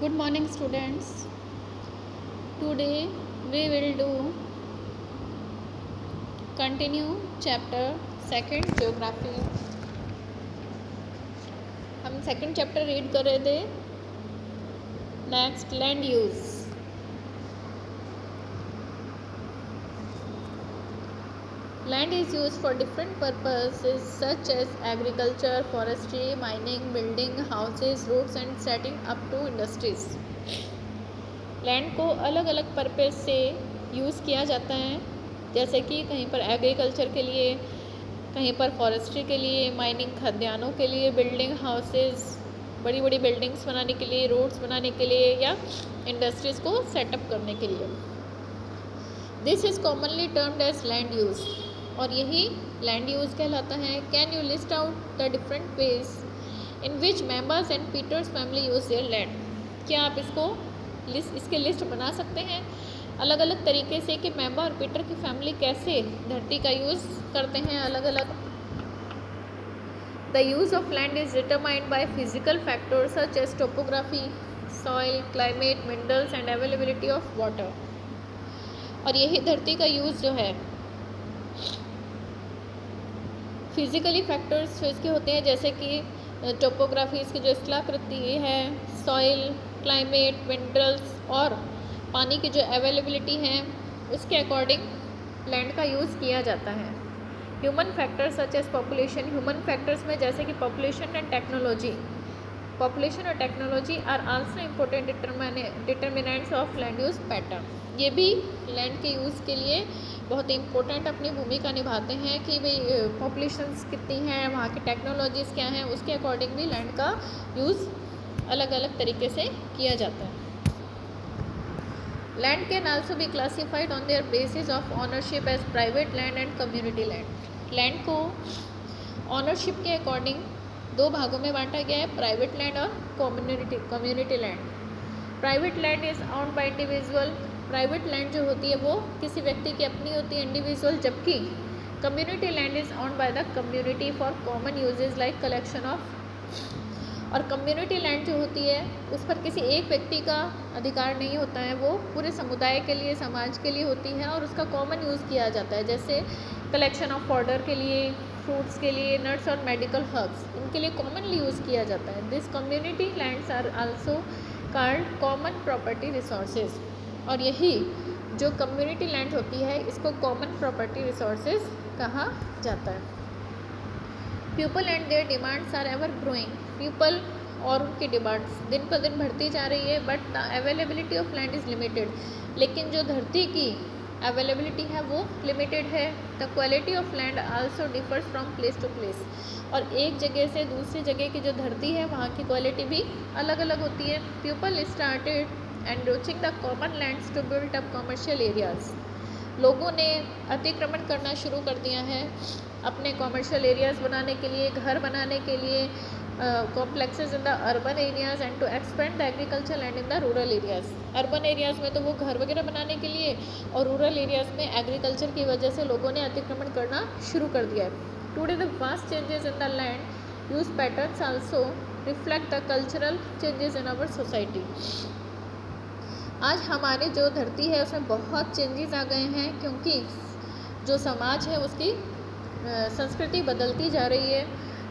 Good morning, students. Today we will do continue chapter second geography. हम second chapter read कर रहे थे. Next land use. Land is used for different purposes such as agriculture, forestry, mining, building houses, roads and setting up to industries. Land को अलग अलग purpose से use किया जाता है, जैसे कि कहीं पर एग्रीकल्चर के लिए, कहीं पर फॉरेस्ट्री के लिए, माइनिंग खदानों के लिए, बिल्डिंग हाउसेस बड़ी बड़ी बिल्डिंग्स बनाने के लिए, रोड्स बनाने के लिए या इंडस्ट्रीज़ को सेटअप करने के लिए. This is commonly termed as land use, और यही लैंड यूज़ कहलाता है. Can you list out the different ways in which members and Peter's family use their land. क्या आप इसके लिस्ट बना सकते हैं अलग अलग तरीके से कि मेंबर और पीटर की फैमिली कैसे धरती का यूज़ करते हैं अलग अलग. The use of land is determined by physical factors such as topography, soil, climate, minerals and availability of water. और यही धरती का यूज़ जो है फिजिकली फैक्टर्स इसके होते हैं, जैसे कि टोपोग्राफी, इसकी जो स्थलाकृति है, सॉइल, क्लाइमेट, मिनरल्स और पानी की जो अवेलेबिलिटी है उसके अकॉर्डिंग लैंड का यूज़ किया जाता है. Human factors such as population. Human factors में जैसे कि पॉपुलेशन एंड टेक्नोलॉजी. पॉपुलेशन और technology are also important determinants of land use pattern. ये भी लैंड के यूज़ के लिए बहुत इम्पोर्टेंट अपनी भूमिका निभाते हैं कि भाई पॉपुलेशंस कितनी हैं, वहाँ की टेक्नोलॉजीज़ क्या हैं, उसके अकॉर्डिंग भी लैंड का यूज़ अलग अलग तरीके से किया जाता है. Land can also be classified on their basis of ownership as private land and community land. Land को ऑनरशिप के अकॉर्डिंग दो भागों में बांटा गया है, प्राइवेट लैंड और community land. Private land is owned by individual. Private land जो होती है वो किसी व्यक्ति की अपनी होती है, इंडिविजुअल, जबकि community land is owned by the community for common usages like collection of. और कम्युनिटी लैंड जो होती है उस पर किसी एक व्यक्ति का अधिकार नहीं होता है, वो पूरे समुदाय के लिए, समाज के लिए होती है और उसका कॉमन यूज़ किया जाता है, जैसे कलेक्शन ऑफ पाउडर के लिए, फ्रूट्स के लिए, नट्स और मेडिकल हर्ब्स, इनके लिए कॉमनली यूज़ किया जाता है. This community lands are also called common property resources. और यही जो कम्युनिटी लैंड होती है इसको कॉमन प्रॉपर्टी रिसोर्सेज कहा जाता है. People and their demands are ever growing. People और उनकी डिमांड्स दिन पर दिन बढ़ती जा रही है, but the availability of land is limited. लेकिन जो धरती की अवेलेबिलिटी है वो लिमिटेड है. The quality of land also differs from place to place. और एक जगह से दूसरी जगह की जो धरती है वहाँ की क्वालिटी भी अलग अलग होती है. People started encroaching the common lands to build up commercial areas. लोगों ने अतिक्रमण करना शुरू कर दिया है अपने कॉमर्शियल एरियाज़ बनाने के लिए, घर बनाने के लिए, complexes in the urban areas and to expand the agriculture land in the rural areas. Urban areas में तो वो घर वगैरह बनाने के लिए, और रूरल एरियाज़ में एग्रीकल्चर की वजह से लोगों ने अतिक्रमण करना शुरू कर दिया है. Today the vast changes in the land use patterns also reflect the cultural changes in our society. आज हमारी जो धरती है उसमें बहुत चेंजेस आ गए हैं, क्योंकि जो समाज है उसकी संस्कृति बदलती जा रही है.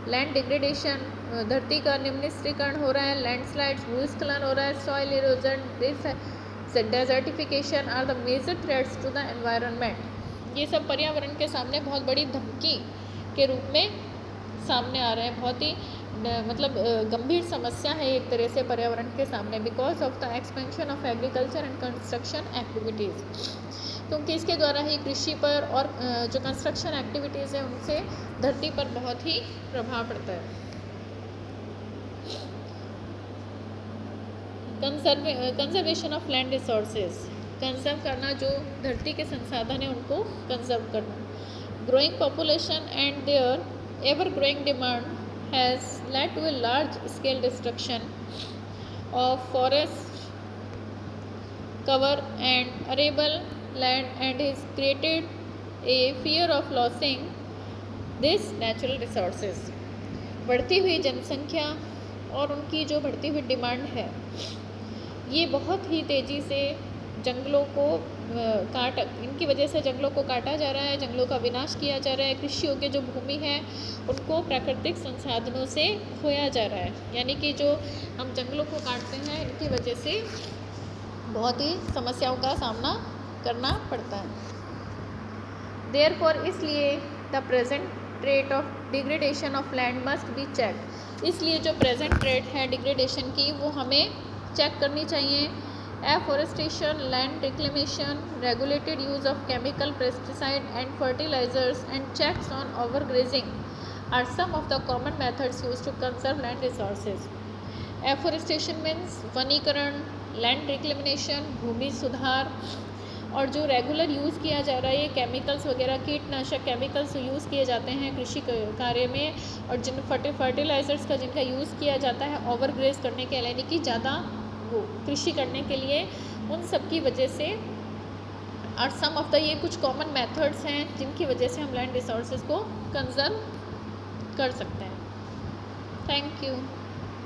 लैंड डिग्रेडेशन, धरती का निम्नीकरण हो रहा है, लैंडस्लाइड्स, भूस्खलन हो रहा है, soil erosion, desertification are the major threats to the environment. ये सब पर्यावरण के सामने बहुत बड़ी धमकी के रूप में सामने आ रहे हैं. बहुत ही गंभीर समस्या है एक तरह से पर्यावरण के सामने, because of the expansion of agriculture and construction activities. क्योंकि इसके द्वारा ही कृषि पर और जो कंस्ट्रक्शन एक्टिविटीज़ है उनसे धरती पर बहुत ही प्रभाव पड़ता है. Conservation of land resources. Conserve करना, जो धरती के संसाधन है उनको कंजर्व करना. Growing population and their ever growing demand has led to a large scale destruction of forest cover and arable land and has created a fear of losing these natural resources. बढ़ती हुई जनसंख्या और उनकी जो बढ़ती हुई demand है ये बहुत ही तेज़ी से जंगलों को इनकी वजह से जंगलों को काटा जा रहा है, जंगलों का विनाश किया जा रहा है, कृषि योग्य जो भूमि है उनको प्राकृतिक संसाधनों से खोया जा रहा है। यानी कि जो हम जंगलों को काटते हैं इनकी वजह से बहुत ही समस्याओं का सामना करना पड़ता है। देयरफॉर इसलिए the present rate of degradation of land must be check. इसलिए जो प्रेजेंट रेट है डिग्रेडेशन की वो हमें चेक करनी चाहिए। Afforestation, land reclamation, regulated use of chemical, pesticide and fertilisers and checks on overgrazing are some of the common methods use to conserve land resources. Afforestation means वनीकरण, land reclamation भूमि सुधार, और जो रेगुलर यूज़ किया जा रहा है ये केमिकल्स वगैरह, कीटनाशक केमिकल्स यूज़ किए जाते हैं कृषि कार्य में, और जिन फर्टिलाइजर्स का जिनका यूज़ किया जाता है ओवरग्रेज करने के लिए, यानी कि ज़्यादा वो कृषि करने के लिए, उन सब की वजह से और सम ऑफ द ये कुछ कॉमन मेथड्स हैं जिनकी वजह से हम लैंड रिसोर्सेज को कंजर्व कर सकते हैं। Thank you.